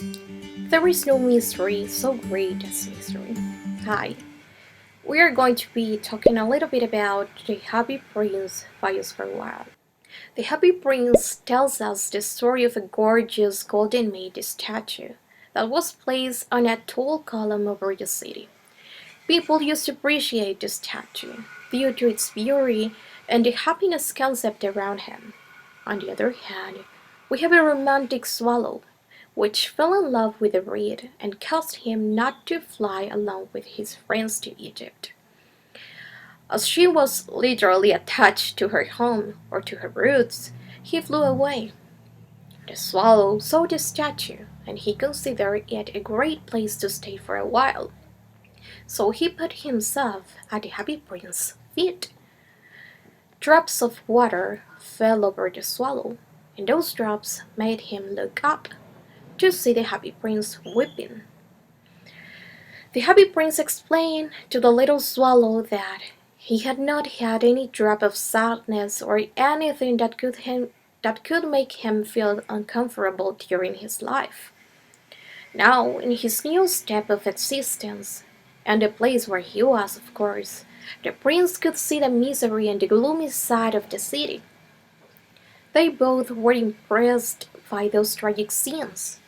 There is no mystery so great as mystery. Hi, we are going to be talking a little bit about The Happy Prince by Oscar Wilde. The Happy Prince tells us the story of a gorgeous golden made statue that was placed on a tall column over the city. People used to appreciate the statue due to its beauty and the happiness concept around him. On the other hand, we have a romantic swallow, which fell in love with the reed and caused him not to fly along with his friends to Egypt. As she was literally attached to her home or to her roots, he flew away. The swallow saw the statue, and he considered it a great place to stay for a while. So he put himself at the happy prince's feet. Drops of water fell over the swallow, and those drops made him look up to see the happy prince weeping. The happy prince explained to the little swallow that he had not had any drop of sadness or anything that could make him feel uncomfortable during his life. Now, in his new step of existence, and the place where he was, of course, the prince could see the misery and the gloomy side of the city. They both were impressed by those tragic scenes.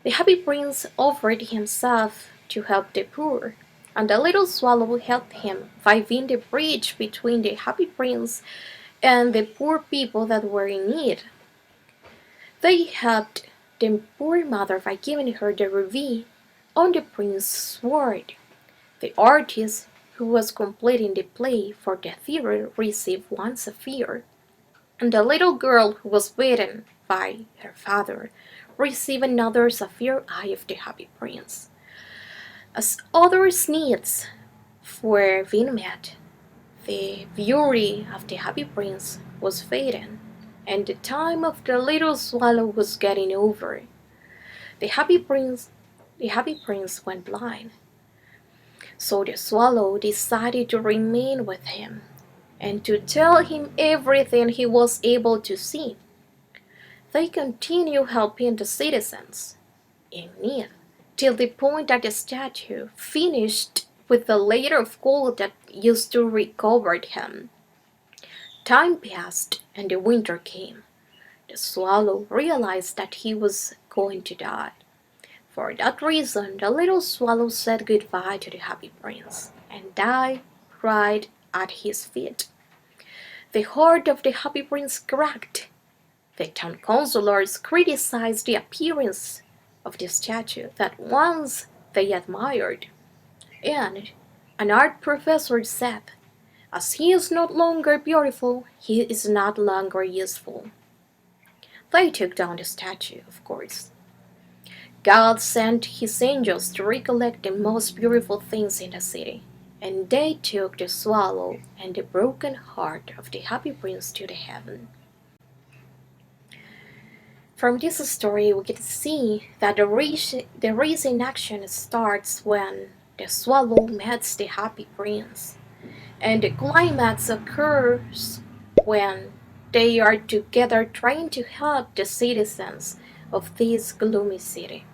The happy prince offered himself to help the poor, and the little swallow helped him by being the bridge between the happy prince and the poor people that were in need. They helped the poor mother by giving her the ruby on the prince's sword. The artist who was completing the play for the theater received one sapphire, and the little girl who was beaten by her father received another sapphire eye of the happy prince. As others' needs were being met, the beauty of the happy prince was fading, and the time of the little swallow was getting over. The happy prince the happy prince went blind. So the swallow decided to remain with him and to tell him everything he was able to see. They continued helping the citizens in need till the point that the statue finished with the layer of gold that used to recover him. Time passed and the winter came. The swallow realized that he was going to die. For that reason, the little swallow said goodbye to the happy prince and died right at his feet. The heart of the happy prince cracked. The town councilors criticized the appearance of the statue that once they admired, and an art professor said, "As he is no longer beautiful, he is not longer useful." They took down the statue, of course. God sent his angels to recollect the most beautiful things in the city, and they took the swallow and the broken heart of the happy prince to the heaven. From this story, we can see that the raising action starts when the swallow meets the happy prince, and the climax occurs when they are together trying to help the citizens of this gloomy city.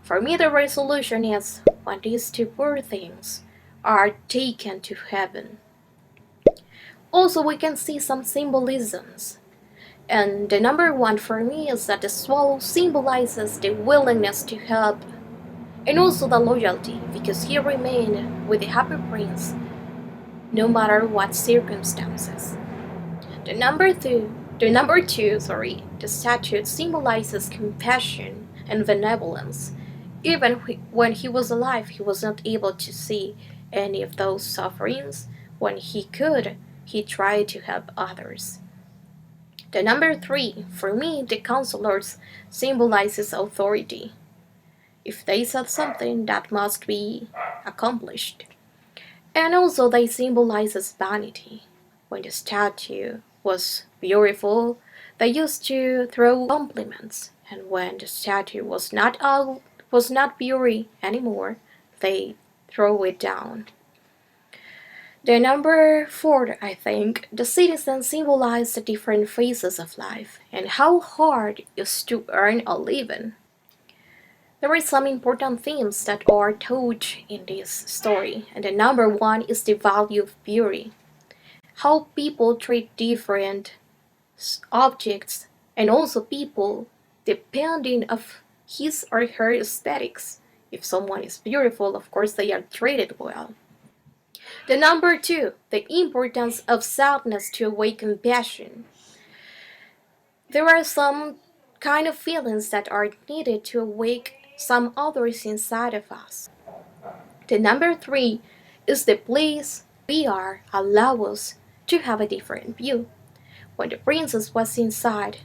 For me, the resolution is when these two poor things are taken to heaven. Also, we can see some symbolisms. And the number one for me is that the swallow symbolizes the willingness to help and also the loyalty because he remained with the happy prince no matter what circumstances. The number two, the statue symbolizes compassion and benevolence. Even when he was alive, he was not able to see any of those sufferings. When he could, he tried to help others. The number three, for me, the counselors symbolizes authority. If they said something, that must be accomplished. And also they symbolizes vanity. When the statue was beautiful, they used to throw compliments, and when the statue was not beauty anymore, they throw it down. The number four, I think, the citizens symbolize the different phases of life and how hard it is to earn a living. There are some important themes that are taught in this story, and the number one is the value of beauty. How people treat different objects and also people depending of his or her aesthetics. If someone is beautiful, of course they are treated well. The number two, the importance of sadness to awaken compassion. There are some kind of feelings that are needed to awake some others inside of us. The number three is the place we are allow us to have a different view. When the princess was inside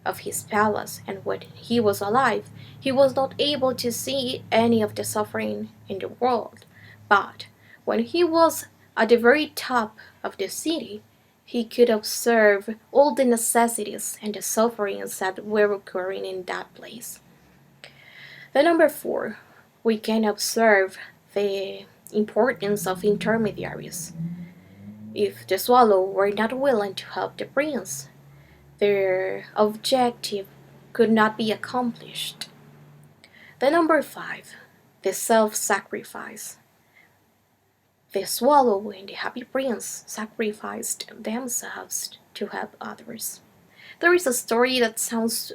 of his palace and when he was alive, he was not able to see any of the suffering in the world. But when he was at the very top of the city, he could observe all the necessities and the sufferings that were occurring in that place. The number four, we can observe the importance of intermediaries. If the swallow were not willing to help the prince, their objective could not be accomplished. The number five, the self-sacrifice. The swallow and the happy prince sacrificed themselves to help others. There is a story that sounds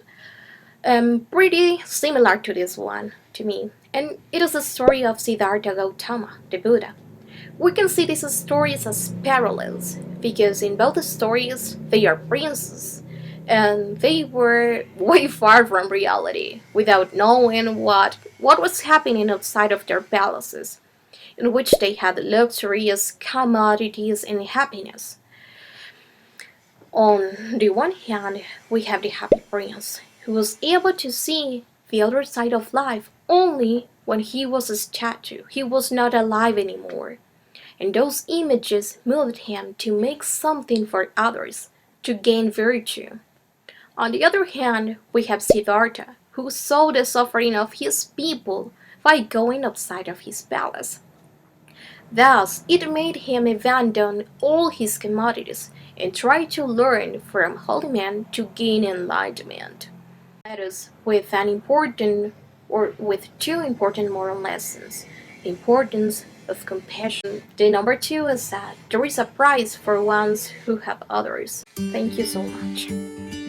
pretty similar to this one to me, and it is the story of Siddhartha Gautama, the Buddha. We can see these stories as parallels because in both stories they are princes and they were way far from reality without knowing what was happening outside of their palaces, in which they had luxurious commodities and happiness. On the one hand, we have the happy prince, who was able to see the other side of life only when he was a statue. He was not alive anymore. And those images moved him to make something for others, to gain virtue. On the other hand, we have Siddhartha, who saw the suffering of his people by going outside of his palace. Thus, it made him abandon all his commodities and try to learn from holy men to gain enlightenment. Let us with an important or with two important moral lessons: the importance of compassion. The number two is that there is a price for ones who help others. Thank you so much.